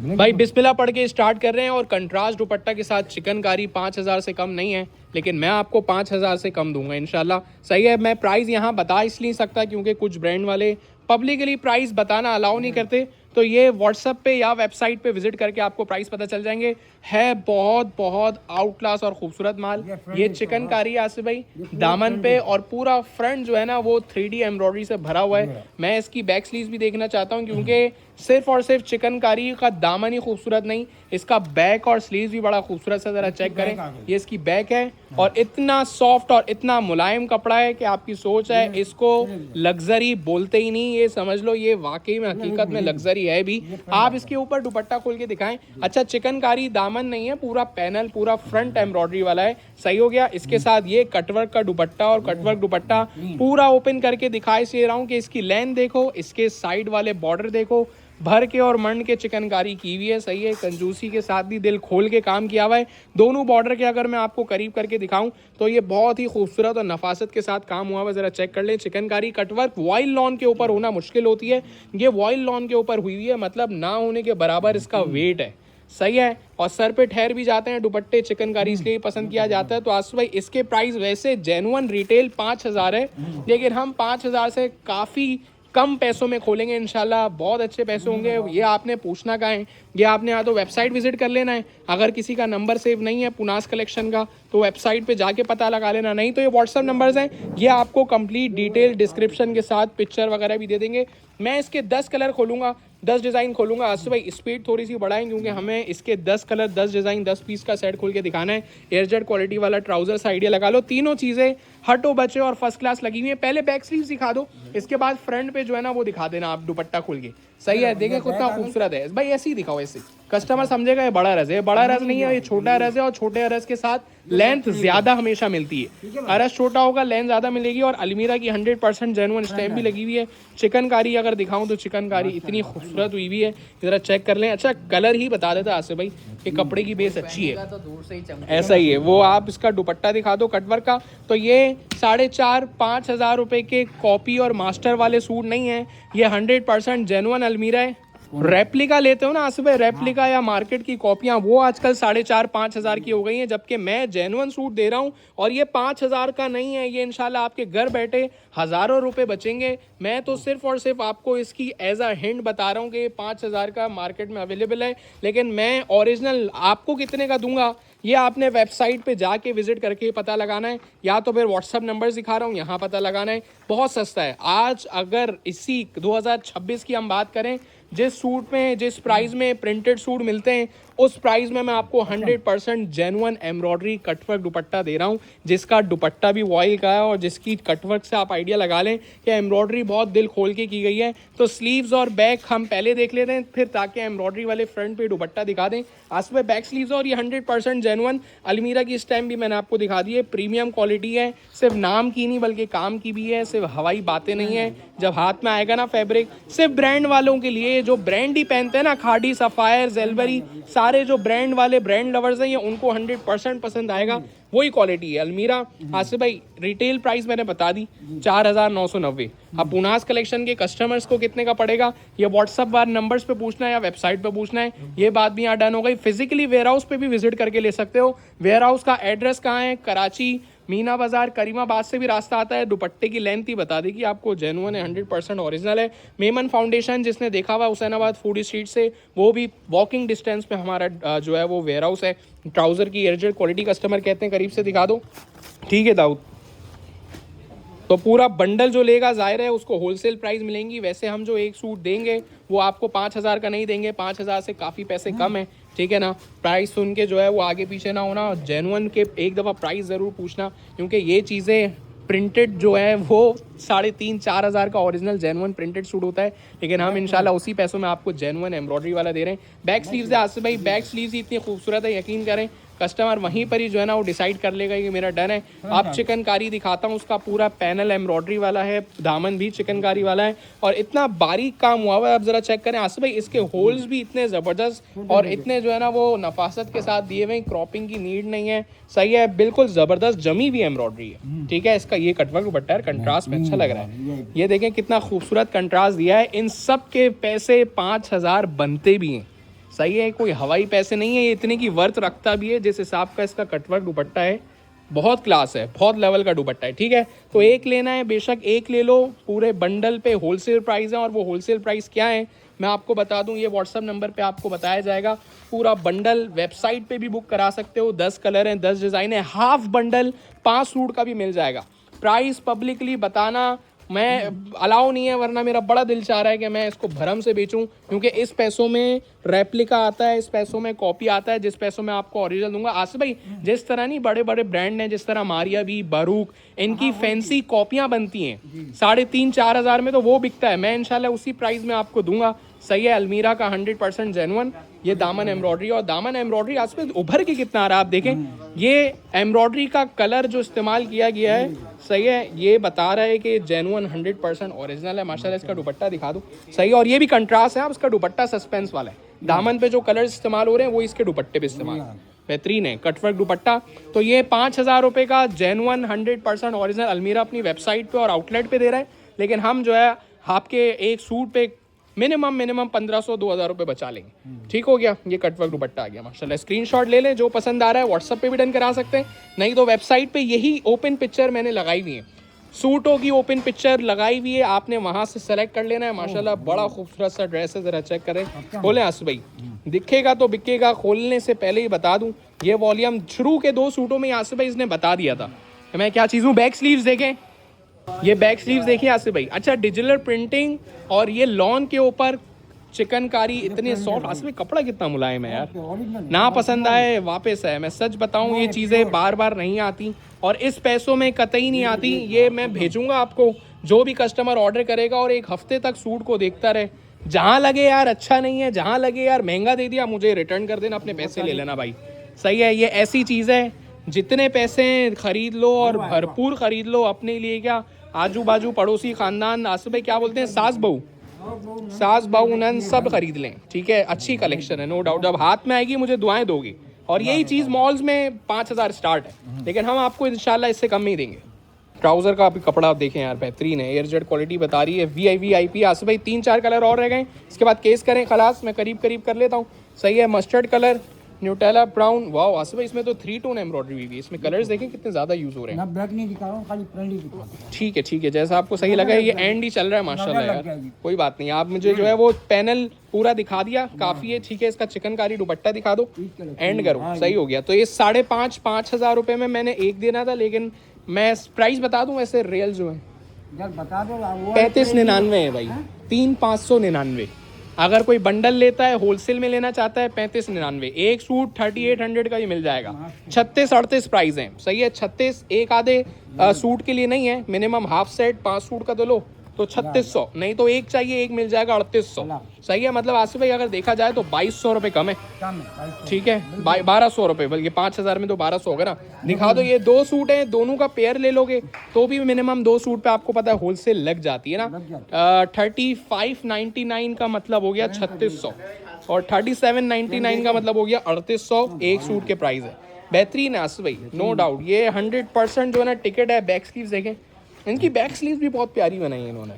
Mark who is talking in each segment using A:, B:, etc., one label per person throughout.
A: भाई बिस्मिल्लाह पढ़ के स्टार्ट कर रहे हैं। और कंट्रास्ट दुपट्टा के साथ चिकनकारी 5,000 से कम नहीं है, लेकिन मैं आपको 5,000 से कम दूंगा इंशाल्लाह। सही है, मैं प्राइस यहाँ बता इसलिए सकता क्योंकि कुछ ब्रांड वाले पब्लिकली प्राइस बताना अलाउ नहीं करते, तो ये व्हाट्सअप पे या वेबसाइट पे विजिट करके आपको प्राइस पता चल जाएंगे। है बहुत बहुत आउट क्लास और खूबसूरत माल। ये चिकनकारी आसिफ भाई दामन पे और पूरा फ्रंट जो है ना वो 3D एम्ब्रॉयडरी से भरा हुआ है। मैं इसकी बैक स्लीव्स भी देखना चाहता हूँ क्योंकि सिर्फ और सिर्फ चिकनकारी का दामन ही खूबसूरत नहीं, इसका बैक और स्लीव्स भी बड़ा खूबसूरत सा। जरा चेक करें, ये इसकी बैक है और इतना सॉफ्ट और इतना मुलायम कपड़ा है कि आपकी सोच है इसको लग्जरी बोलते ही नहीं, ये समझ लो ये वाकई में हकीकत में लग्जरी है भी। आप इसके ऊपर दुपट्टा खोल के दिखाएं। अच्छा, चिकनकारी दामन नहीं है, पूरा पैनल पूरा फ्रंट एम्ब्रॉयडरी वाला है। सही हो गया। इसके साथ ये कटवर्क का दुपट्टा और कटवर्क दुपट्टा पूरा ओपन करके दिखाई से रहा हूँ कि इसकी लेंथ देखो, इसके साइड वाले बॉर्डर देखो, भर के और मंड के चिकनकारी की हुई है। सही है, कंजूसी के साथ भी दिल खोल के काम किया हुआ है। दोनों बॉर्डर के अगर मैं आपको करीब करके दिखाऊं तो ये बहुत ही खूबसूरत और नफासत के साथ काम हुआ है। जरा चेक कर लें। चिकनकारी कटवर्क वॉइल लॉन के ऊपर होना मुश्किल होती है, ये वॉइल लॉन के ऊपर हुई है, मतलब ना होने के बराबर इसका वेट है। सही है, और सर पे ठहर भी जाते हैं दुपट्टे चिकनकारी, इसलिए पसंद किया जाता है। तो आसू भाई इसके प्राइस वैसे जेन्युइन रिटेल 5,000 है, लेकिन हम 5,000 से काफ़ी कम पैसों में खोलेंगे इंशाल्लाह। बहुत अच्छे पैसे होंगे। ये आपने पूछना कहाँ है, ये आपने या तो वेबसाइट विजिट कर लेना है। अगर किसी का नंबर सेव नहीं है पुनास कलेक्शन का तो वेबसाइट पे जाके पता लगा लेना, नहीं तो ये व्हाट्सअप नंबर्स हैं, ये आपको कंप्लीट डिटेल डिस्क्रिप्शन के साथ पिक्चर वगैरह भी दे देंगे। मैं इसके 10 कलर खोलूंगा, 10 डिज़ाइन खोलूंगा। आसू भाई स्पीड थोड़ी सी बढ़ाएं क्योंकि हमें इसके 10 कलर 10 डिज़ाइन 10 पीस का सेट खोल के दिखाना है। एयरजेट क्वालिटी वाला ट्राउजर्स आइडिया लगा लो। तीनों चीज़ें हटो बचे और फर्स्ट क्लास लगी हुई है। पहले बैक स्लीव दिखा दो, इसके बाद फ्रंट पे जो है ना वो दिखा देना आप दुपट्टा खोल के। सही है, देखें कितना खूबसूरत है भाई। ऐसे ही दिखाओ, ऐसे कस्टमर समझेगा ये बड़ा रज है। बड़ा रज नहीं है, ये छोटा रज है और छोटे रज के साथ लेंथ ज्यादा हमेशा मिलती है। अरज छोटा होगा लेंथ ज्यादा मिलेगी और अलमीरा की 100% जेन्युइन स्टैम्प भी लगी हुई है। चिकनकारी अगर दिखाऊं तो चिकनकारी इतनी खूबसूरत हुई हुई है, जरा चेक कर लें। अच्छा, कलर ही बता देता आसिफ भाई कि कपड़े की बेस अच्छी है, ऐसा ही है वो। आप इसका दुपट्टा दिखा दो कटवर्क का, तो ये 4,500-5,000 रुपए के कॉपी और मास्टर वाले सूट नहीं है, ये 100% जेन्युइन अलमीरा है। रेप्लिका लेते हो ना आसिफ भाई, रेप्लिका या मार्केट की कॉपियां वो आजकल 4,500-5,000 की हो गई हैं, जबकि मैं जेन्युइन सूट दे रहा हूं और ये 5,000 का नहीं है। ये इंशाल्लाह आपके घर बैठे हज़ारों रुपए बचेंगे। मैं तो सिर्फ और सिर्फ आपको इसकी एज अ हिंट बता रहा हूँ कि 5,000 का मार्केट में अवेलेबल है, लेकिन मैं ओरिजिनल आपको कितने का दूंगा ये आपने वेबसाइट पे जाके विजिट करके पता लगाना है, या तो फिर व्हाट्सअप नंबर दिखा रहा हूँ यहाँ पता लगाना है। बहुत सस्ता है। आज अगर इसी 2026 की हम बात करें, जिस सूट में जिस प्राइस में प्रिंटेड सूट मिलते हैं उस प्राइस में मैं आपको 100% जेन्युइन एम्ब्रॉयडरी कटवर्क दुपट्टा दे रहा हूँ, जिसका दुपट्टा भी वॉइल का है और जिसकी कटवर्क से आप आइडिया लगा लें कि एम्ब्रॉयडरी बहुत दिल खोल के की गई है। तो स्लीव्स और बैक हम पहले देख लेते हैं फिर, ताकि एम्ब्रॉयडरी वाले फ्रंट पे दुपट्टा दिखा दें। आस पे बैक स्लीव्स और ये 100% जेन्युइन अलमीरा की स्टैम्प भी मैंने आपको दिखा दी है। प्रीमियम क्वालिटी है, सिर्फ नाम की नहीं बल्कि काम की भी है, सिर्फ हवाई बातें नहीं है। जब हाथ में आएगा ना फैब्रिक, सिर्फ ब्रांड वालों के लिए, जो ब्रांड ही पहनते हैं ना, खाड़ी, सफायर, जेलबरी, सारे जो ब्रांड वाले ब्रांड लवर्स हैं ये उनको 100% पसंद आएगा, वही क्वालिटी है अलमीरा। आसिफ भाई रिटेल प्राइस मैंने बता दी 4,990। अब पुनास कलेक्शन के कस्टमर्स को कितने का पड़ेगा ये व्हाट्सअप वार नंबर्स पे पूछना है या वेबसाइट पे पूछना है, ये बात भी यहाँ डन हो गई। फिजिकली वेयर हाउस पे भी विजिट करके ले सकते हो। वेयर हाउस का एड्रेस कहाँ है? कराची मीना बाजार करीमाबाद से भी रास्ता आता है। दुपट्टे की लेंथ ही बता दी कि आपको जेन्युइन है, 100% ओरिजिनल है। मेमन फाउंडेशन जिसने देखा हुआ हुसैनाबाद फूड स्ट्रीट से, वो भी वॉकिंग डिस्टेंस पे हमारा जो है वो वेयर हाउस है। ट्राउजर की एयरजेट क्वालिटी कस्टमर कहते हैं, करीब से दिखा दो। ठीक है दाऊद, तो पूरा बंडल जो लेगा जाहिर है उसको होलसेल प्राइस मिलेंगी। वैसे हम जो एक सूट देंगे वो आपको 5,000 का नहीं देंगे, 5,000 से काफ़ी पैसे कम है। ठीक है ना, प्राइस सुन के जो है वो आगे पीछे ना होना, जेन्युइन के एक दफ़ा प्राइस ज़रूर पूछना, क्योंकि ये चीज़ें प्रिंटेड जो है वो 3,500-4 हज़ार का ओरिजिनल जेन्युइन प्रिंटेड सूट होता है, लेकिन हम इंशाल्लाह उसी पैसों में आपको जेन्युइन एम्ब्रॉयडरी वाला दे रहे हैं। बैक स्लीव्स है आसिफ भाई, बैक स्लीव्स ही इतनी खूबसूरत है, यकीन करें कस्टमर वहीं पर ही जो है ना वो डिसाइड कर लेगा कि मेरा डन है। आप चिकनकारी दिखाता हूँ, उसका पूरा पैनल एम्ब्रॉयडरी वाला है, दामन भी चिकनकारी वाला है और इतना बारीक काम हुआ हुआ है। आप जरा चेक करें आसिफ भाई, इसके होल्स भी इतने ज़बरदस्त और इतने जो है ना वो नफासत के साथ दिए हुए हैं, क्रॉपिंग की नीड नहीं है। सही है, बिल्कुल ज़बरदस्त जमी हुई एम्ब्रॉयडरी है। ठीक है, इसका ये कटवर्क दुपट्टा है, कंट्रास्ट में अच्छा लग रहा है। ये देखें कितना खूबसूरत कंट्रास्ट दिया है। इन सब के पैसे 5,000 बनते भी हैं, सही है, कोई हवाई पैसे नहीं है, ये इतने की वर्थ रखता भी है। जिस हिसाब का इसका कटवर्क दुपट्टा है, बहुत क्लास है, बहुत लेवल का दुपट्टा है। ठीक है, तो एक लेना है बेशक एक ले लो, पूरे बंडल पे होलसेल प्राइस है। और वो होलसेल प्राइस क्या है मैं आपको बता दूं, ये व्हाट्सअप नंबर पे आपको बताया जाएगा। पूरा बंडल वेबसाइट पे भी बुक करा सकते हो, 10 कलर हैं, 10 डिज़ाइन है, हाफ बंडल 5 सूट का भी मिल जाएगा। प्राइस पब्लिकली बताना मैं अलाउ नहीं है, वरना मेरा बड़ा दिल चाह रहा है कि मैं इसको भरम से बेचूं, क्योंकि इस पैसों में रेप्लिका आता है, इस पैसों में कॉपी आता है, जिस पैसों में आपको ओरिजिनल दूंगा। आसिफ भाई, जिस तरह नहीं बड़े बड़े ब्रांड हैं, जिस तरह मारिया भी, बारूक, इनकी फैंसी कॉपियां बनती हैं 3,500-4 हज़ार में, तो वो बिकता है। मैं इंशाल्लाह उसी प्राइस में आपको दूंगा। सही है, अलमीरा का 100% जेन्युइन ये दामन एम्ब्रॉयडरी, और दामन एम्ब्रॉयडरी आज पे उभर के कितना आ रहा है आप देखें। ये एम्ब्रॉयडरी का कलर जो इस्तेमाल किया गया है, सही है, ये बता रहा है कि जेन्युइन 100% ओरिजिनल है। माशाल्लाह इसका दुपट्टा दिखा दूं, सही है, और ये भी कंट्रास्ट है। आप इसका दुपट्टा सस्पेंस वाला है, दामन पे जो कलर इस्तेमाल हो रहे हैं वो इसके दुपट्टे पे इस्तेमाल बेहतरीन है। कटवर्क दुपट्टा, तो ये 5,000 रुपये का जेन्युइन 100% ओरिजिनल अलमीरा अपनी वेबसाइट पे और आउटलेट पे दे रहा है। लेकिन हम जो है आपके एक सूट पे मिनिमम 1,500-2,000 रुपये बचा लेंगे। ठीक हो गया, ये कटवर्क दुपट्टा आ गया माशाल्लाह। स्क्रीनशॉट ले लें, जो पसंद आ रहा है व्हाट्सअप पे भी डन करा सकते हैं, नहीं तो वेबसाइट पे यही ओपन पिक्चर मैंने लगाई हुई है, सूटों की ओपन पिक्चर लगाई हुई है, आपने वहां से सेलेक्ट कर लेना है। माशाल्लाह बड़ा खूबसूरत सा ड्रेस है, जरा चेक करें, खोलें आसिफ भाई, दिखेगा तो बिकेगा। खोलने से पहले ही बता दूं, ये वॉल्यूम शुरू के 2 सूटों में आसिफ भाई इसने बता दिया था कि मैं क्या चीज़ हूँ। बैक स्लीव्स देखें, ये बैक स्लीव्स देखिए आसिफ भाई, अच्छा डिजिटल प्रिंटिंग, और ये लॉन के ऊपर चिकनकारी, इतने सॉफ्ट। आसिफ भाई कपड़ा कितना मुलायम है यार, ना पसंद आए वापस है। मैं सच बताऊं, ये चीज़ें बार बार नहीं आती और इस पैसों में कतई नहीं आती। ये मैं भेजूंगा आपको, जो भी कस्टमर ऑर्डर करेगा और 1 हफ्ते तक सूट को देखता रहे, जहाँ लगे यार अच्छा नहीं है, जहाँ लगे यार महंगा दे दिया, मुझे रिटर्न कर देना, अपने पैसे ले लेना भाई। सही है, ये ऐसी चीज़ है, जितने पैसे खरीद लो और भरपूर खरीद लो अपने लिए, क्या आजू बाजू पड़ोसी खानदान, आसिफ भाई क्या बोलते हैं, सास बहू नन सब खरीद लें। ठीक है, अच्छी कलेक्शन है नो डाउट, जब हाथ में आएगी मुझे दुआएं दोगी। और यही चीज़ मॉल्स में 5,000 स्टार्ट है, लेकिन हम आपको इंशाल्लाह इससे कम नहीं देंगे। ट्राउज़र का भी कपड़ा आप देखें यार, बेहतरीन है, एयरजेट क्वालिटी बता रही है, VIP। आसिफ भाई 3-4 कलर और रह गए, इसके बाद केस करें खलास, मैं करीब कर लेता हूँ। सही है, मस्टर्ड कलर, न्यूटेला ब्राउन, वाह आसिफ भाई इसमें तो 3 टोन एम्ब्रॉयडरी हुई है, इसमें कलर्स देखें कितने ज़्यादा यूज़ हो रहे हैं।
B: ब्लैक नहीं दिखा रहा हूं, खाली प्रिंट ही दिखा रहा हूं।
A: ठीक है, जैसा आपको सही लगा। ये एंड ही चल रहा है माशाल्लाह यार, कोई बात नहीं, आप मुझे जो है वो पैनल पूरा दिखा दिया, काफ़ी है। ठीक है, इसका चिकनकारी दुपट्टा दिखा दो, एंड करो, सही हो गया। तो ये 5,500 रुपये में मैंने एक देना था, लेकिन मैं प्राइस बता दूं वैसे रियल जो है
B: बता दो,
A: 3599 है भाई, 3,599। अगर कोई बंडल लेता है, होलसेल में लेना चाहता है, 3599। एक सूट 3,800 का ही मिल जाएगा। 36-38 प्राइस है, सही है, 36 एक आधे सूट के लिए नहीं है, मिनिमम हाफ सेट 5 सूट का तो लो, तो 3600, नहीं तो एक चाहिए एक मिल जाएगा 3800। सही है, मतलब आसिफ भाई अगर देखा जाए तो 2,200 रुपये कम है। ठीक है, 1,200 रुपये, बल्कि 5,000 में तो 1,200 होगा ना। दिखा दो, ये 2 सूट हैं, दोनों का पेयर ले लोगे तो भी मिनिमम 2 सूट पे आपको पता है होलसेल लग जाती है ना। 3599 का मतलब हो गया 3600, और 3799 का मतलब हो गया 3800, एक सूट के प्राइस है। बेहतरीन है आसिफ भाई, नो डाउट। ये 100% जो है ना टिकट है। बैक स्लीव्स देखें, इनकी बैक स्लीव्स भी बहुत प्यारी बनाई है इन्होंने,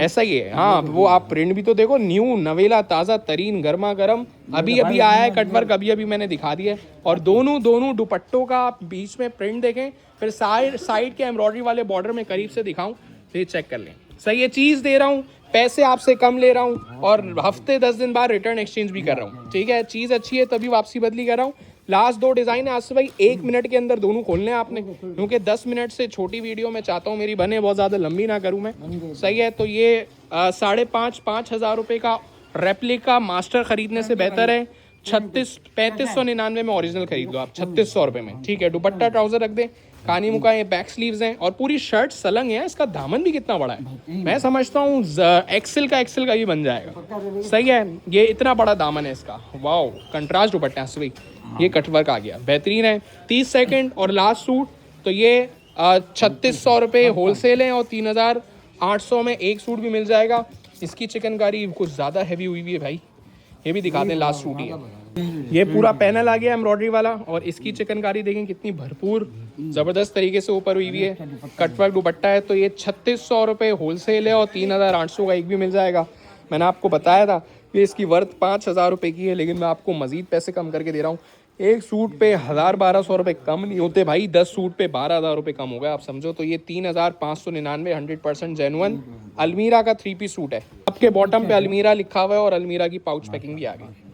A: ऐसा ही है। हाँ, वो आप प्रिंट भी तो देखो, न्यू नवेला ताज़ा तरीन गर्मा गर्म, अभी आया है कटवर्क, अभी मैंने दिखा दिया है। और दोनों दुपट्टों का आप बीच में प्रिंट देखें, फिर साइड के एम्ब्रॉयडरी वाले बॉर्डर में करीब से दिखाऊं तो ये चेक कर लें। सही है, चीज़ दे रहा हूँ, पैसे आपसे कम ले रहा हूँ, और हफ्ते 10 दिन बाद रिटर्न एक्सचेंज भी कर रहा हूँ। ठीक है, चीज़ अच्छी है तभी वापसी बदली कर रहा हूँ। लास्ट 2 डिज़ाइन है आसिफ भाई, 1 मिनट के अंदर दोनों खोलने हैं आपने, क्योंकि 10 मिनट से छोटी वीडियो मैं चाहता हूँ मेरी बने, बहुत ज़्यादा लंबी ना करूँ मैं। सही है, तो ये 5,500 रुपये का रेप्लिका मास्टर खरीदने से बेहतर है 3599 में ओरिजिनल खरीद लो आप 3600 रुपये में। ठीक है, दुपट्टा ट्राउजर रख दें, कानी मुका, ये बैक स्लीव्स हैं, और पूरी शर्ट सलंग है। इसका दामन भी कितना बड़ा है, मैं समझता हूँ एक्सेल का ही बन जाएगा। सही है, ये इतना बड़ा दामन है इसका, वाओ, कंट्रास्ट दुपट्टा है सभी। ये कटवर्क आ गया, बेहतरीन है। 30 सेकंड और लास्ट सूट, तो ये 3600 रुपये होलसेल है, और 3,800 में एक सूट भी मिल जाएगा। इसकी चिकनकारी कुछ ज़्यादा हैवी हुई है भाई, ये भी दिखाते हैं, लास्ट सूट ही है। ये पूरा पैनल आ गया एम्ब्रॉयडरी वाला, और इसकी चिकनकारी देखें कितनी भरपूर ज़बरदस्त तरीके से ऊपर हुई है। कटवर्क दुपट्टा है, तो ये 3600 रुपये होलसेल है, और 3,800 का एक भी मिल जाएगा। मैंने आपको बताया था ये इसकी वर्थ 5,000 रुपये की है, लेकिन मैं आपको मज़ीद पैसे कम करके दे रहा हूँ। एक सूट पे 1,000-1,200 रुपये कम नहीं होते भाई, 10 सूट पे 12,000 रुपये कम हो गए, आप समझो। तो ये 3,599 100% जेन्युइन अलमीरा का 3 पीस सूट है। आपके बॉटम पे अलमीरा लिखा हुआ है और अलमीरा की पाउच पैकिंग भी आ गई।